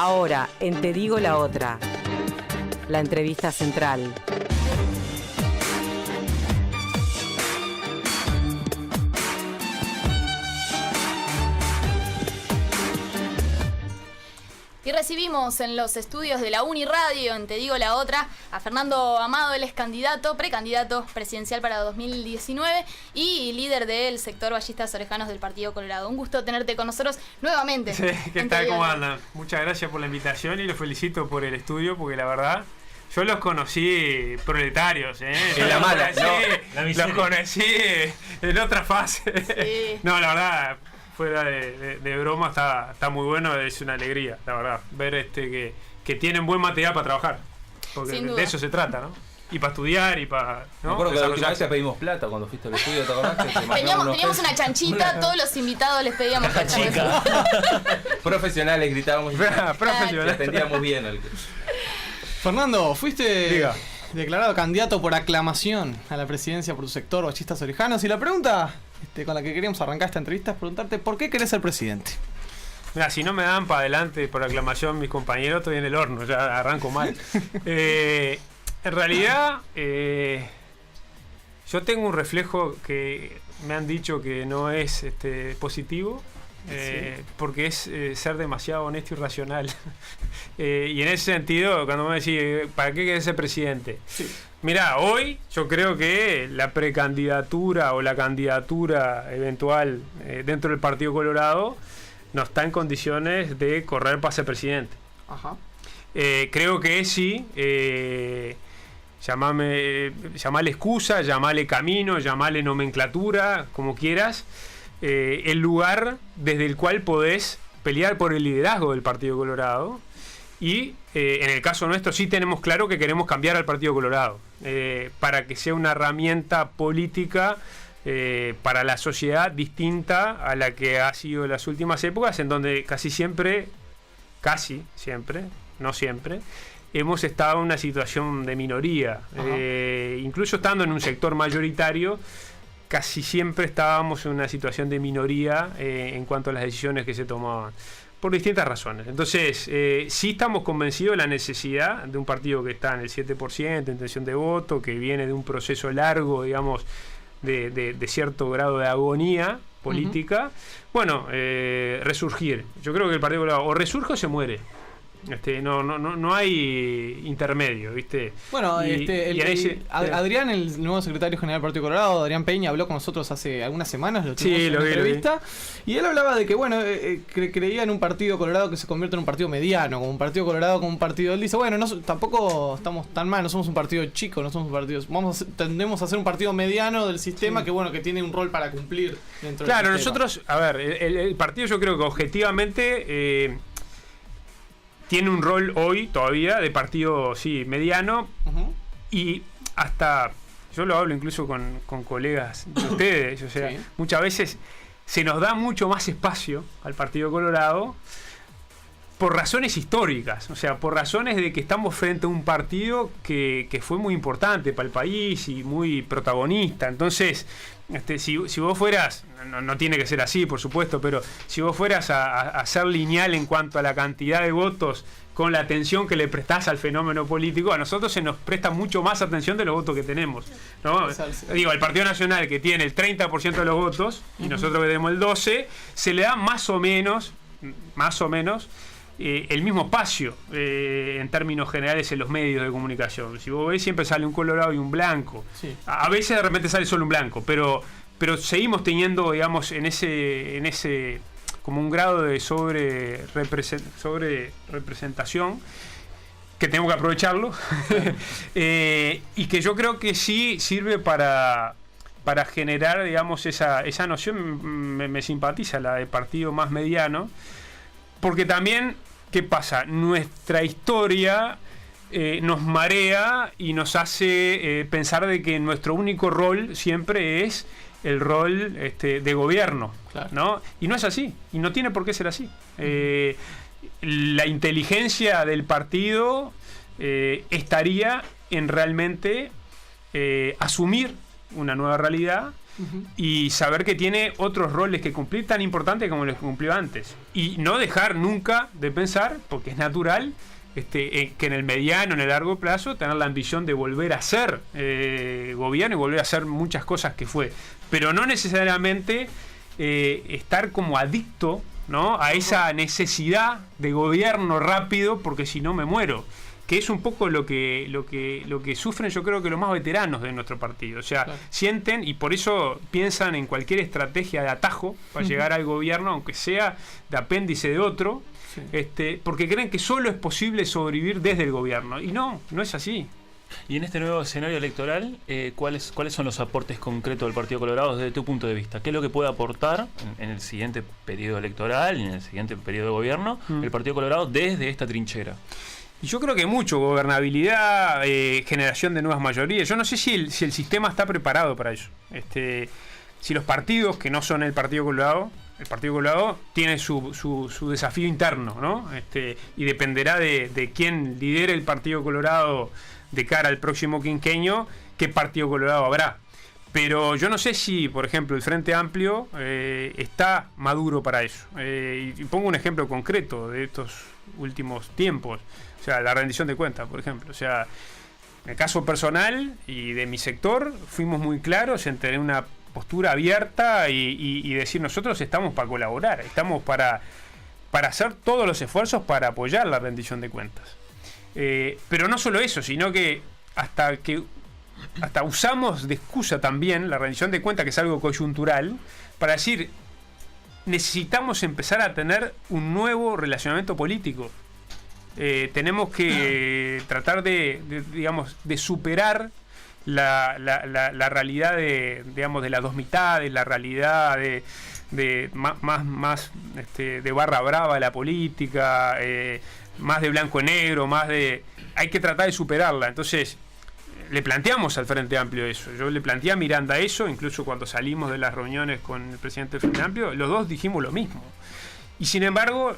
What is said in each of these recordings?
Ahora, en Te Digo la Otra, la entrevista central. Y recibimos en los estudios de la Uniradio, en Te Digo la Otra, a Fernando Amado. Él es precandidato presidencial para 2019 y líder del sector Ballistas Orejanos del Partido Colorado. Un gusto tenerte con nosotros nuevamente. Sí, ¿qué tal? ¿Cómo andan? Muchas gracias por la invitación y los felicito por el estudio, porque la verdad, yo los conocí proletarios, En la mala, los conocí en otra fase. Sí. No, la verdad, fuera de broma, está muy bueno, es una alegría, la verdad, ver que tienen buen material para trabajar, porque de eso se trata, ¿no? Y para estudiar y para, ¿no? Me acuerdo que la última vez te pedimos plata cuando fuiste al estudio, ¿te acordás? Teníamos una chanchita, todos los invitados les pedíamos chica. Profesionales gritábamos. Profesionales. Atendíamos bien al... Fernando, fuiste Diga. declarado candidato por aclamación a la presidencia por tu sector Ballistas Orejanos. Y la pregunta con la que queríamos arrancar esta entrevista es preguntarte ¿por qué querés ser presidente? Mira, si no me dan para adelante por aclamación mis compañeros, estoy en el horno, ya arranco mal. En realidad, yo tengo un reflejo que me han dicho que no es positivo, porque es ser demasiado honesto y racional. Y en ese sentido, cuando me decís, ¿para qué querés ser presidente? Sí. Mirá, hoy yo creo que la precandidatura o la candidatura eventual dentro del Partido Colorado no está en condiciones de correr para ser presidente. Ajá. Creo que sí, llamale excusa, llamale camino, llamale nomenclatura, como quieras, el lugar desde el cual podés pelear por el liderazgo del Partido Colorado. Y en el caso nuestro sí tenemos claro que queremos cambiar al Partido Colorado para que sea una herramienta política para la sociedad distinta a la que ha sido en las últimas épocas, en donde casi siempre, no siempre, hemos estado en una situación de minoría. Incluso estando en un sector mayoritario, casi siempre estábamos en una situación de minoría en cuanto a las decisiones que se tomaban, por distintas razones. Entonces, sí estamos convencidos de la necesidad de un partido que está en el 7% de intención de voto, que viene de un proceso largo, digamos, de cierto grado de agonía política. Bueno, resurgir. Yo creo que el Partido Colorado o resurge o se muere. No hay intermedio, ¿viste? Bueno, Adrián, el nuevo secretario general del Partido Colorado, Adrián Peña, habló con nosotros hace algunas semanas, lo tuvimos en una entrevista, y él hablaba de que, bueno, creía en un Partido Colorado que se convierte en un partido mediano, como un Partido Colorado, como un partido. Él dice, bueno, tampoco estamos tan mal, no somos un partido chico, no somos un partido, tendemos a ser un partido mediano del sistema, que bueno, que tiene un rol para cumplir dentro del sistema. Nosotros, a ver, el partido, yo creo que objetivamente tiene un rol hoy todavía de partido, sí, mediano. Y hasta, yo lo hablo incluso con colegas de ustedes, o sea, muchas veces se nos da mucho más espacio al Partido Colorado por razones históricas, o sea, por razones de que estamos frente a un partido que fue muy importante para el país y muy protagonista. Entonces, si vos fueras, no tiene que ser así, por supuesto, pero si vos fueras a ser lineal en cuanto a la cantidad de votos con la atención que le prestás al fenómeno político, a nosotros se nos presta mucho más atención de los votos que tenemos, ¿no? Digo, al Partido Nacional, que tiene el 30% de los votos, y nosotros que tenemos el 12%, se le da más o menos el mismo espacio en términos generales en los medios de comunicación. Si vos ves, siempre sale un colorado y un blanco. A veces de repente sale solo un blanco, pero seguimos teniendo, digamos, en ese como un grado de sobre representación que tenemos que aprovecharlo. Y que yo creo que sí sirve para generar, digamos, esa noción. Me simpatiza la de partido más mediano, porque también, ¿qué pasa? Nuestra historia nos marea y nos hace pensar de que nuestro único rol siempre es el rol de gobierno, claro, ¿no? Y no es así, y no tiene por qué ser así. La inteligencia del partido estaría en realmente asumir una nueva realidad y saber que tiene otros roles que cumplir tan importantes como los que cumplió antes. Y no dejar nunca de pensar, porque es natural, que en el mediano, en el largo plazo, tener la ambición de volver a ser gobierno y volver a hacer muchas cosas que fue. Pero no necesariamente estar como adicto, ¿no?, a esa necesidad de gobierno rápido, porque si no me muero. Que es un poco lo que sufren, yo creo que los más veteranos de nuestro partido. O sea, sienten y por eso piensan en cualquier estrategia de atajo para llegar al gobierno, aunque sea de apéndice de otro, porque creen que solo es posible sobrevivir desde el gobierno. Y no es así. Y en este nuevo escenario electoral, ¿cuáles son los aportes concretos del Partido Colorado desde tu punto de vista? ¿Qué es lo que puede aportar en el siguiente periodo electoral y en el siguiente periodo de gobierno el Partido Colorado desde esta trinchera? Yo creo que mucho, gobernabilidad, generación de nuevas mayorías. Yo no sé si el sistema está preparado para eso. Si los partidos que no son el Partido Colorado tiene su desafío interno, ¿no? Y dependerá de quién lidere el Partido Colorado de cara al próximo quinquenio, qué Partido Colorado habrá. Pero yo no sé si, por ejemplo, el Frente Amplio está maduro para eso. Y pongo un ejemplo concreto de estos últimos tiempos. O sea, la rendición de cuentas, por ejemplo. O sea, en el caso personal y de mi sector, fuimos muy claros en tener una postura abierta y decir, nosotros estamos para colaborar, estamos para hacer todos los esfuerzos para apoyar la rendición de cuentas. Pero no solo eso, sino que hasta usamos de excusa también la rendición de cuentas, que es algo coyuntural, para decir, necesitamos empezar a tener un nuevo relacionamiento político. Tenemos que tratar de superar la realidad de las dos mitades, la realidad de más de barra brava de la política, más de blanco y negro, hay que tratar de superarla. Entonces le planteamos al Frente Amplio eso. Yo le planteé a Miranda eso, incluso cuando salimos de las reuniones con el presidente del Frente Amplio, los dos dijimos lo mismo. Y sin embargo,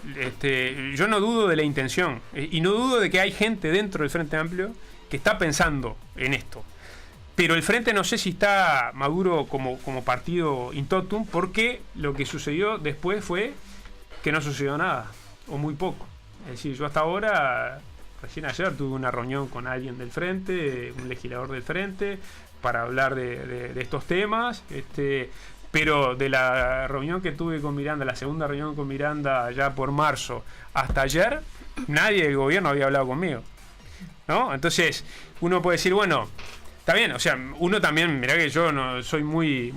yo no dudo de la intención, y no dudo de que hay gente dentro del Frente Amplio que está pensando en esto. Pero el Frente no sé si está maduro como partido in totum, porque lo que sucedió después fue que no sucedió nada, o muy poco. Es decir, yo hasta ahora, recién ayer tuve una reunión con alguien del Frente, un legislador del Frente, para hablar de estos temas, pero de la reunión que tuve con Miranda, la segunda reunión con Miranda ya por marzo, hasta ayer, nadie del gobierno había hablado conmigo, ¿no? Entonces, uno puede decir, bueno, está bien, o sea, uno también, mirá que yo no soy muy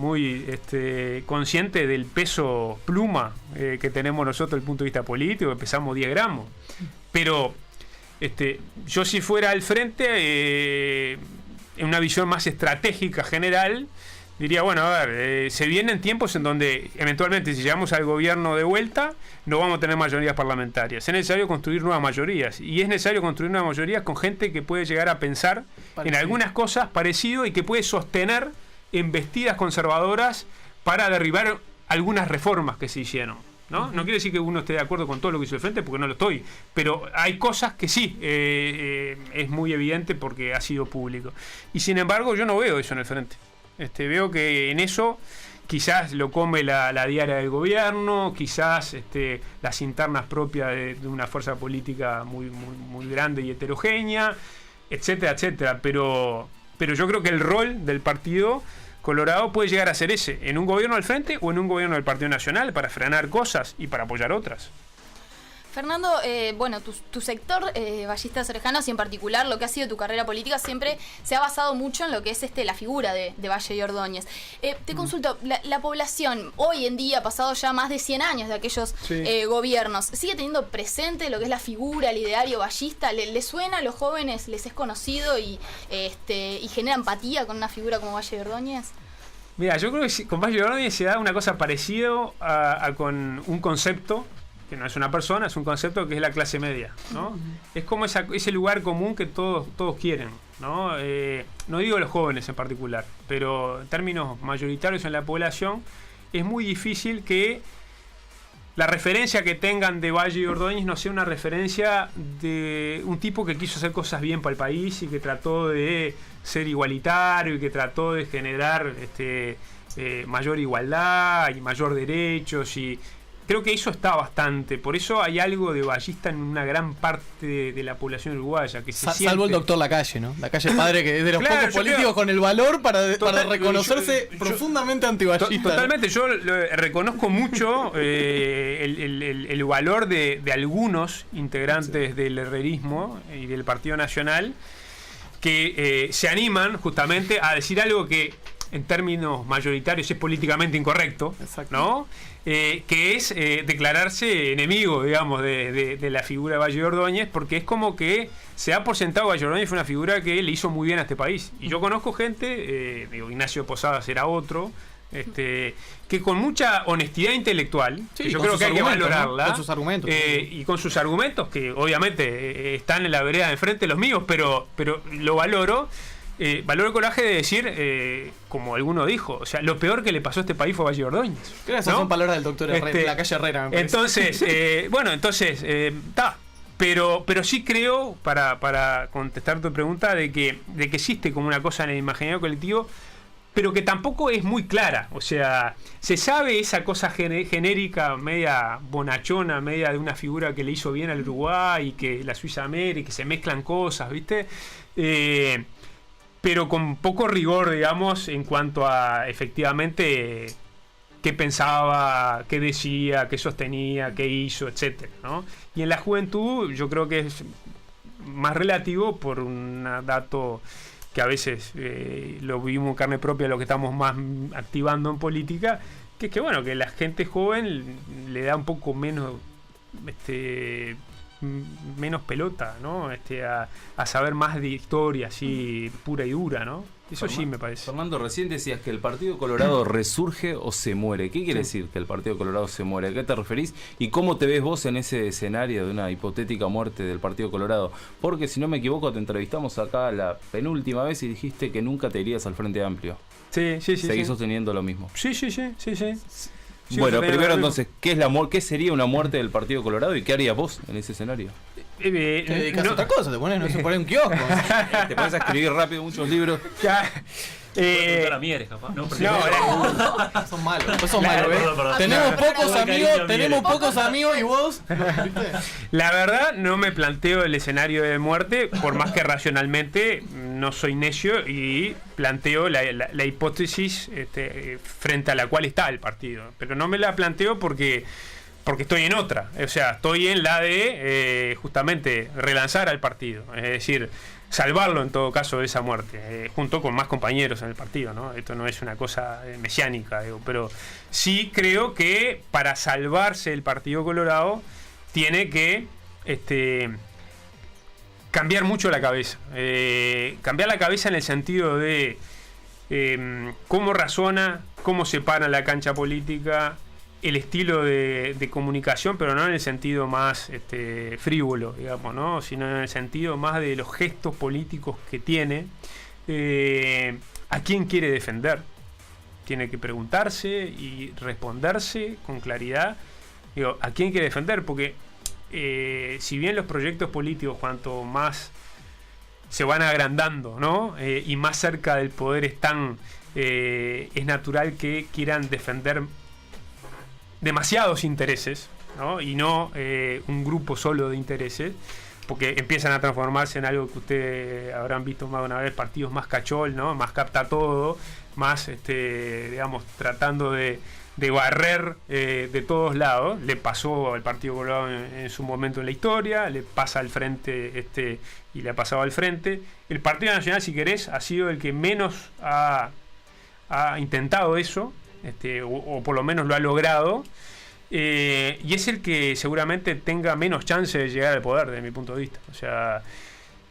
consciente del peso pluma que tenemos nosotros desde el punto de vista político, que pesamos 10 gramos, pero yo si fuera al Frente, en una visión más estratégica general, diría, bueno, a ver, se vienen tiempos en donde eventualmente si llegamos al gobierno de vuelta no vamos a tener mayorías parlamentarias. Es necesario construir nuevas mayorías, y es necesario construir nuevas mayorías con gente que puede llegar a pensar en algunas cosas parecido y que puede sostener embestidas conservadoras para derribar algunas reformas que se hicieron, ¿no? No quiere decir que uno esté de acuerdo con todo lo que hizo el Frente, porque no lo estoy, pero hay cosas que sí, es muy evidente porque ha sido público. Y sin embargo yo no veo eso en el Frente. Veo que en eso quizás lo come la diaria del gobierno, quizás las internas propias de una fuerza política muy, muy, muy grande y heterogénea, etcétera, etcétera. Pero yo creo que el rol del Partido Colorado puede llegar a ser ese, en un gobierno del Frente o en un gobierno del Partido Nacional, para frenar cosas y para apoyar otras. Fernando, bueno, tu sector, Ballistas Orejanos, y en particular lo que ha sido tu carrera política, siempre se ha basado mucho en lo que es la figura de Valle y Ordóñez. Te consulto, la población hoy en día, pasado ya más de 100 años de aquellos gobiernos, ¿sigue teniendo presente lo que es la figura, el ideario ballista? ¿Le suena a los jóvenes, les es conocido y genera empatía con una figura como Valle y Ordóñez? Mira, yo creo que con Valle y Ordóñez se da una cosa parecida con un concepto, que no es una persona, es un concepto que es la clase media, ¿no? Es como ese lugar común que todos quieren, ¿no? No digo los jóvenes en particular, pero en términos mayoritarios en la población es muy difícil que la referencia que tengan de Valle y Ordóñez no sea una referencia de un tipo que quiso hacer cosas bien para el país y que trató de ser igualitario y que trató de generar mayor igualdad y mayor derechos, y creo que eso está bastante. Por eso hay algo de vallista en una gran parte de la población uruguaya que se siente. Salvo el doctor Lacalle, ¿no? Lacalle padre, que es de los Claro, pocos yo políticos creo- con el valor para Total, reconocerse profundamente antivallista. Totalmente, yo reconozco mucho el valor de algunos integrantes del herrerismo y del Partido Nacional que se animan justamente a decir algo que en términos mayoritarios es políticamente incorrecto, Exacto. ¿no? Que es declararse enemigo, digamos, de la figura de Valle Ordóñez, porque es como que se da por sentado que Valle Ordóñez fue una figura que le hizo muy bien a este país. Y yo conozco gente, Ignacio Posadas era otro, que con mucha honestidad intelectual, Sí, que yo con creo sus que hay que argumentos, ¿no? valorarla, Con sus argumentos. y con sus argumentos, que obviamente están en la vereda de enfrente los míos, pero lo valoro. Valoro el coraje de decir, como alguno dijo, o sea, lo peor que le pasó a este país fue Valle Ordóñez. Creo que esas ¿no? son palabras del doctor Herrera, Lacalle Herrera, me parece. Entonces, pero sí creo, para contestar tu pregunta, de que existe como una cosa en el imaginario colectivo, pero que tampoco es muy clara. O sea, se sabe esa cosa genérica, media bonachona, media de una figura que le hizo bien al Uruguay y que la Suiza América, que se mezclan cosas, ¿viste? Pero con poco rigor, digamos, en cuanto a efectivamente qué pensaba, qué decía, qué sostenía, qué hizo, etcétera, ¿no? Y en la juventud yo creo que es más relativo por un dato que a veces lo vivimos en carne propia, lo que estamos más activando en política, que es que bueno, que la gente joven le da un poco menos menos pelota, ¿no? A saber más de historia así pura y dura, ¿no? Eso sí me parece. Fernando, recién decías que el Partido Colorado resurge o se muere. ¿Qué quiere decir que el Partido Colorado se muere? ¿A qué te referís? ¿Y cómo te ves vos en ese escenario de una hipotética muerte del Partido Colorado? Porque si no me equivoco, te entrevistamos acá la penúltima vez y dijiste que nunca te irías al Frente Amplio. Sí. Seguís sosteniendo lo mismo. Sí. Sí, Bueno, también primero lo entonces, ¿qué sería una muerte del Partido Colorado y qué harías vos en ese escenario? Te dedicas a otra cosa, te pones, no se pone un kiosco. Te pones a escribir rápido muchos libros. Ya, Preguntar a Mieres, capaz. No, Son malos, son malos, ¿ves? Perdón. Tenemos pocos Perdón, amigos, cariño, tenemos Mieres. pocos amigos y vos, ¿viste? la verdad no me planteo el escenario de muerte, por más que racionalmente no soy necio y planteo la hipótesis frente a la cual está el partido. Pero no me la planteo porque estoy en otra. O sea, estoy en la de justamente relanzar al partido. Es decir, salvarlo en todo caso de esa muerte, junto con más compañeros en el partido, ¿no? Esto no es una cosa mesiánica, digo, pero sí creo que para salvarse el Partido Colorado tiene que cambiar mucho la cabeza. Cambiar la cabeza en el sentido de cómo razona, cómo separa la cancha política, el estilo de comunicación, pero no en el sentido más frívolo, digamos, ¿no? Sino en el sentido más de los gestos políticos que tiene. ¿A quién quiere defender? Tiene que preguntarse y responderse con claridad. Digo, ¿a quién quiere defender? Porque si bien los proyectos políticos, cuanto más se van agrandando, ¿no? Y más cerca del poder están, es natural que quieran defender demasiados intereses, ¿no? Y no un grupo solo de intereses, porque empiezan a transformarse en algo que ustedes habrán visto más de una vez, partidos más cachol, ¿no? Más capta todo, más digamos, tratando de barrer de todos lados. Le pasó al Partido Colorado en su momento en la historia, le pasa al frente y le ha pasado al frente. El Partido Nacional, si querés, ha sido el que menos ha intentado eso, o por lo menos lo ha logrado, y es el que seguramente tenga menos chance de llegar al poder, desde mi punto de vista. O sea,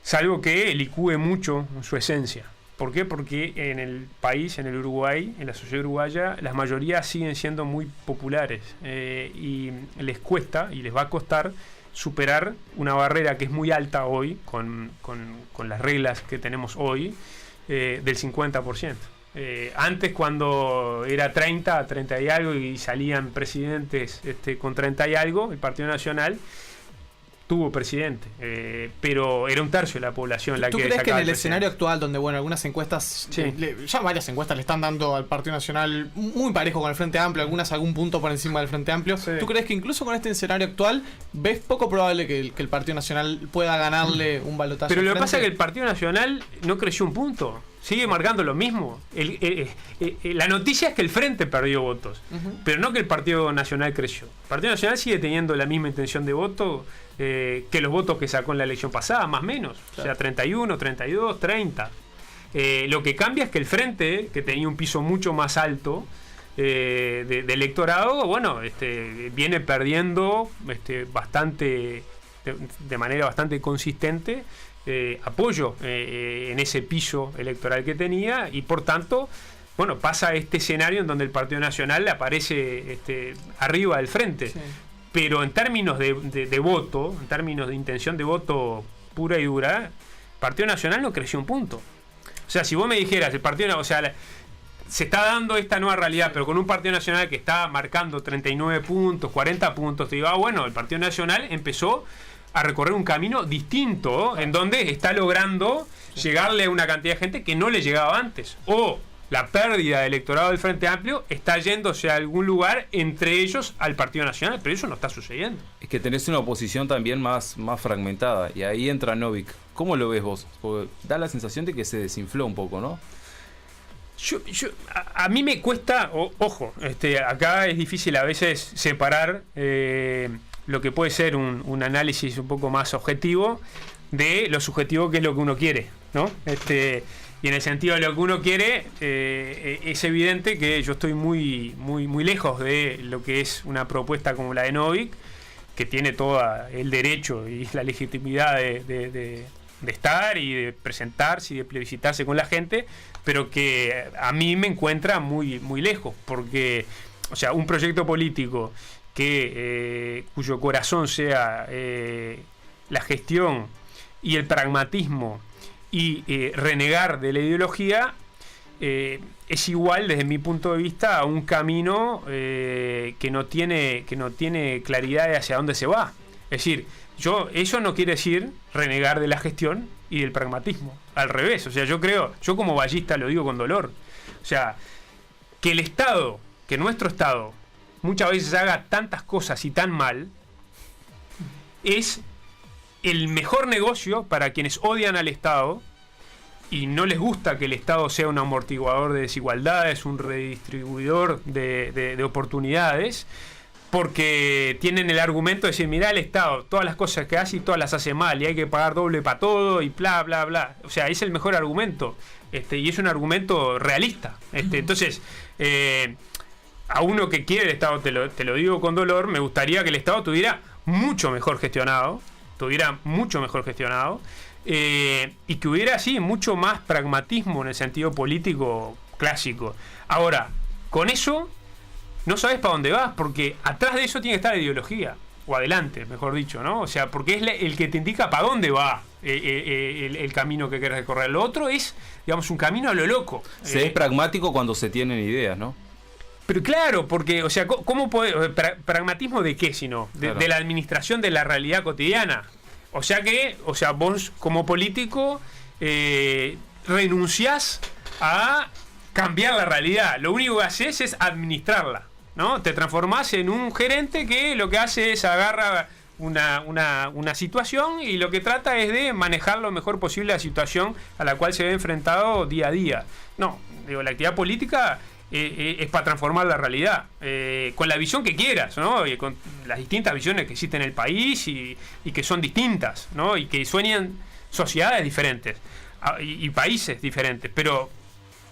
salvo que licúe mucho su esencia. ¿Por qué? Porque en el país, en el Uruguay, en la sociedad uruguaya, las mayorías siguen siendo muy populares, y les cuesta y les va a costar superar una barrera que es muy alta hoy, con las reglas que tenemos hoy, del 50%. Antes, cuando era 30 y algo y salían presidentes con 30 y algo, el Partido Nacional tuvo presidente, pero era un tercio de la población la que ¿Tú crees que en sacaba el al escenario presidente. actual, donde bueno, algunas encuestas, ya varias encuestas le están dando al Partido Nacional muy parejo con el Frente Amplio, algunas algún punto por encima del Frente Amplio, ¿tú crees que incluso con este escenario actual ves poco probable que el Partido Nacional pueda ganarle un balotaje? Pero al lo que frente? pasa es que el Partido Nacional no creció un punto. Sigue marcando lo mismo. La noticia es que el Frente perdió votos, pero no que el Partido Nacional creció. El Partido Nacional sigue teniendo la misma intención de voto que los votos que sacó en la elección pasada, más o menos. Claro. O sea, 31, 32, 30. Lo que cambia es que el Frente, que tenía un piso mucho más alto de electorado, bueno, viene perdiendo bastante, de manera bastante consistente, apoyo en ese piso electoral que tenía, y por tanto, bueno, pasa este escenario en donde el Partido Nacional aparece arriba del Frente. Sí. Pero en términos de voto, en términos de intención de voto pura y dura, el Partido Nacional no creció un punto. O sea, si vos me dijeras, el Partido, o sea, se está dando esta nueva realidad, pero con un Partido Nacional que está marcando 39 puntos, 40 puntos, te digo, bueno, el Partido Nacional empezó a recorrer un camino distinto, en donde está logrando llegarle a una cantidad de gente que no le llegaba antes. O la pérdida de electorado del Frente Amplio está yéndose a algún lugar, entre ellos al Partido Nacional, pero eso no está sucediendo. Es que tenés una oposición también más fragmentada, y ahí entra Novik. ¿Cómo lo ves vos? Porque da la sensación de que se desinfló un poco, ¿no? A mí me cuesta, ojo, acá es difícil a veces separar lo que puede ser un análisis un poco más objetivo de lo subjetivo, que es lo que uno quiere, ¿no? Y en el sentido de lo que uno quiere, es evidente que yo estoy muy lejos de lo que es una propuesta como la de Novik, que tiene todo el derecho y la legitimidad de estar y de presentarse y de plebiscitarse con la gente, pero que a mí me encuentra muy lejos, porque, o sea, un proyecto político cuyo corazón sea la gestión y el pragmatismo y renegar de la ideología, es igual, desde mi punto de vista, a un camino que no tiene claridad de hacia dónde se va. Es decir, eso no quiere decir renegar de la gestión y del pragmatismo. Al revés, o sea, yo como vallista lo digo con dolor. O sea, que nuestro Estado muchas veces haga tantas cosas y tan mal, es el mejor negocio para quienes odian al Estado y no les gusta que el Estado sea un amortiguador de desigualdades, un redistribuidor de oportunidades, porque tienen el argumento de decir, mirá, el Estado, todas las cosas que hace y todas las hace mal, y hay que pagar doble para todo y bla, bla, bla. O sea, es el mejor argumento, y es un argumento realista. Entonces, a uno que quiere el Estado, te lo digo con dolor, me gustaría que el Estado estuviera mucho mejor gestionado, y que hubiera así mucho más pragmatismo en el sentido político clásico. Ahora, con eso no sabes para dónde vas, porque atrás de eso tiene que estar la ideología, o adelante, mejor dicho, ¿no? O sea, porque es el que te indica para dónde va el camino que quieres recorrer. Lo otro es, digamos, un camino a lo loco. Se es pragmático cuando se tienen ideas, ¿no? Pero claro, porque, o sea, ¿cómo puede pragmatismo de qué, sino? Claro. De la administración de la realidad cotidiana. O sea, vos como político renunciás a cambiar la realidad. Lo único que haces es administrarla, ¿no? Te transformás en un gerente que lo que hace es agarra una situación y lo que trata es de manejar lo mejor posible la situación a la cual se ve enfrentado día a día. No, digo, la actividad política es para transformar la realidad, con la visión que quieras, ¿no? Y con las distintas visiones que existen en el país y que son distintas, ¿no? Y que sueñan sociedades diferentes y países diferentes, pero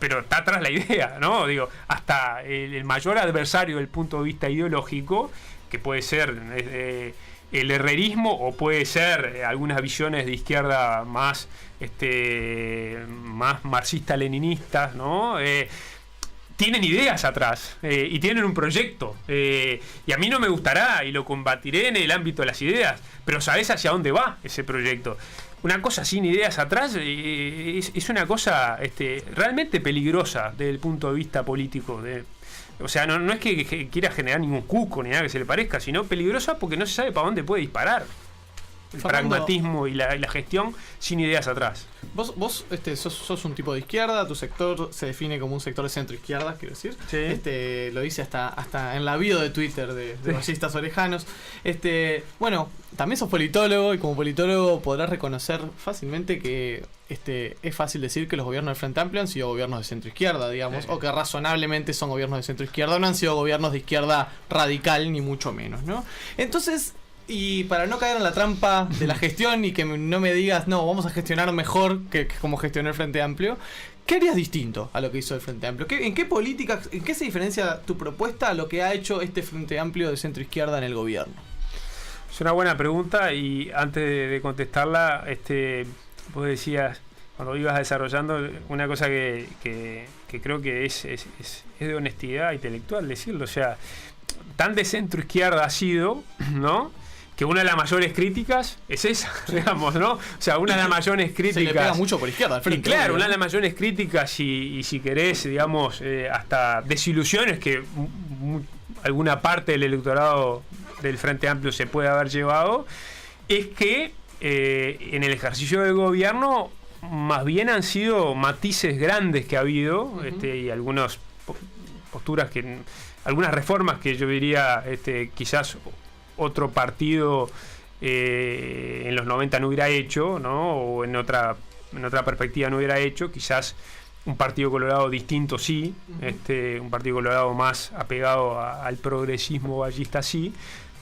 está atrás la idea, ¿no? Digo, hasta el mayor adversario del punto de vista ideológico, que puede ser el herrerismo o puede ser algunas visiones de izquierda más marxista-leninistas, ¿no? Tienen ideas atrás y tienen un proyecto, y a mí no me gustará y lo combatiré en el ámbito de las ideas, pero sabés hacia dónde va ese proyecto. Una cosa sin ideas atrás es una cosa realmente peligrosa desde el punto de vista político. O sea, no es que quiera generar ningún cuco ni nada que se le parezca, sino peligrosa porque no se sabe para dónde puede disparar. pragmatismo y la gestión sin ideas atrás. Vos sos un tipo de izquierda, tu sector se define como un sector de centro-izquierda, quiero decir. Sí. Lo dice hasta en la bio de Twitter de Ballistas Orejanos. Bueno, también sos politólogo y como politólogo podrás reconocer fácilmente que es fácil decir que los gobiernos del Frente Amplio han sido gobiernos de centro-izquierda, digamos, o que razonablemente son gobiernos de centro-izquierda, no han sido gobiernos de izquierda radical, ni mucho menos, ¿no? Entonces, y para no caer en la trampa de la gestión y que no me digas, no, vamos a gestionar mejor que como gestionó el Frente Amplio, ¿qué harías distinto a lo que hizo el Frente Amplio? ¿En qué política, en qué se diferencia tu propuesta a lo que ha hecho este Frente Amplio de centro-izquierda en el gobierno? Es una buena pregunta y antes de contestarla, vos decías, cuando ibas desarrollando, una cosa que creo que es de honestidad intelectual decirlo, o sea, tan de centro-izquierda ha sido, ¿no?, que una de las mayores críticas es esa, digamos, ¿no? O sea, una de las mayores críticas... Se le pega mucho por izquierda al frente. Y claro, una de las mayores críticas y si querés, digamos, hasta desilusiones que alguna parte del electorado del Frente Amplio se puede haber llevado, es que en el ejercicio del gobierno más bien han sido matices grandes que ha habido, y algunas posturas algunas reformas que yo diría quizás otro partido en los 90 no hubiera hecho, ¿no? O en otra perspectiva no hubiera hecho, quizás un Partido Colorado distinto sí, un Partido Colorado más apegado al progresismo ballista sí,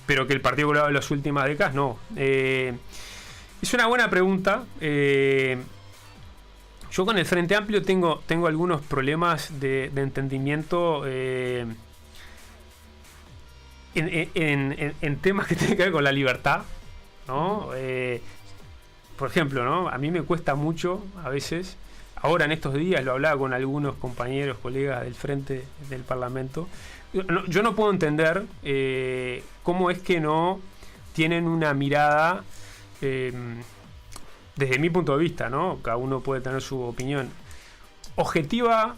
pero que el Partido Colorado de las últimas décadas no. Es una buena pregunta. Yo con el Frente Amplio tengo algunos problemas de entendimiento en temas que tienen que ver con la libertad, ¿no? Por ejemplo, ¿no?, a mí me cuesta mucho a veces, ahora en estos días lo hablaba con algunos compañeros, colegas del Frente del Parlamento, yo no puedo entender cómo es que no tienen una mirada, desde mi punto de vista, ¿no?, cada uno puede tener su opinión, objetiva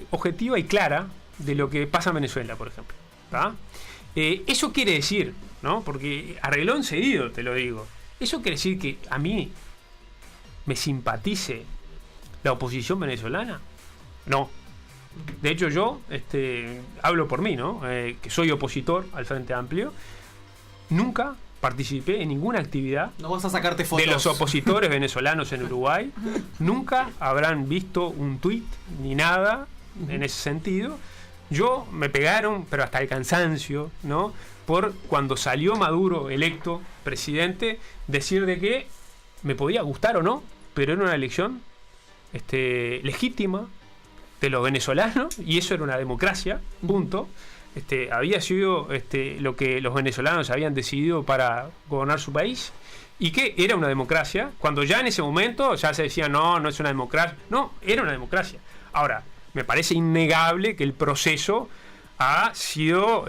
objetiva y clara de lo que pasa en Venezuela, por ejemplo, ¿tá? Eso quiere decir, ¿no?, porque a renglón seguido te lo digo, eso quiere decir que a mí me simpatice la oposición venezolana. No. De hecho yo hablo por mí, ¿no?, que soy opositor al Frente Amplio. Nunca participé en ninguna actividad. No vas a sacarte fotos de los opositores venezolanos en Uruguay. Nunca habrán visto un tuit ni nada en ese sentido. Yo me pegaron, pero hasta el cansancio, ¿no?, por cuando salió Maduro electo presidente, decir de que me podía gustar o no, pero era una elección legítima de los venezolanos y eso era una democracia, punto. Había sido lo que los venezolanos habían decidido para gobernar su país y que era una democracia, cuando ya en ese momento ya se decía no es una democracia, no, era una democracia. Ahora, me parece innegable que el proceso ha sido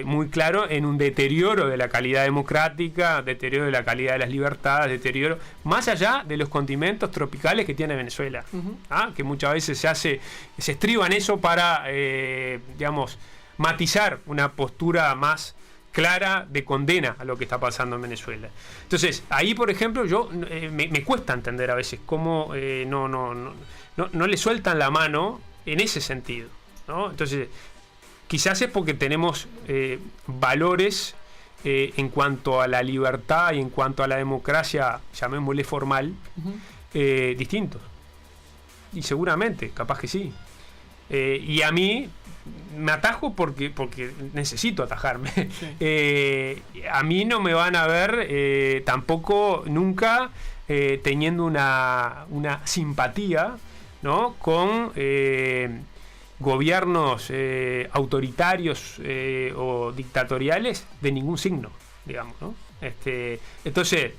muy claro en un deterioro de la calidad democrática, deterioro de la calidad de las libertades, deterioro más allá de los condimentos tropicales que tiene Venezuela, que muchas veces se estriba en eso para, digamos, matizar una postura más clara de condena a lo que está pasando en Venezuela. Entonces, ahí, por ejemplo, yo me cuesta entender a veces cómo no le sueltan la mano en ese sentido, ¿no? Entonces, quizás es porque tenemos valores en cuanto a la libertad y en cuanto a la democracia, llamémosle formal, distintos. Y seguramente, capaz que sí. Y a mí me atajo porque necesito atajarme. Sí. A mí no me van a ver tampoco nunca teniendo una simpatía, ¿no?, con gobiernos autoritarios o dictatoriales de ningún signo, digamos, ¿no? Entonces,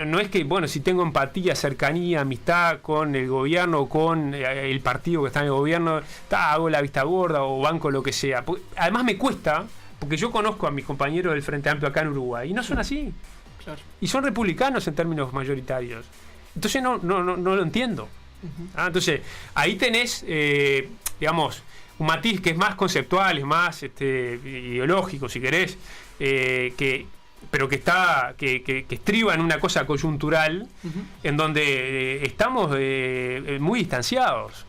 no es que, bueno, si tengo empatía, cercanía, amistad con el gobierno o con el partido que está en el gobierno, hago la vista gorda o banco lo que sea. Además me cuesta, porque yo conozco a mis compañeros del Frente Amplio acá en Uruguay y no son así. Claro. Y son republicanos en términos mayoritarios. Entonces no lo entiendo. Entonces, ahí tenés, digamos, un matiz que es más conceptual, es más ideológico, si querés, que pero que estriba en una cosa coyuntural, en donde estamos muy distanciados.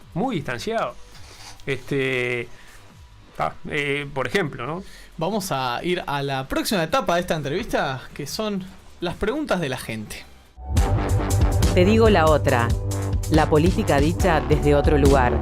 Por ejemplo, ¿no? Vamos a ir a la próxima etapa de esta entrevista, que son las preguntas de la gente. Te digo la otra, la política dicha desde otro lugar.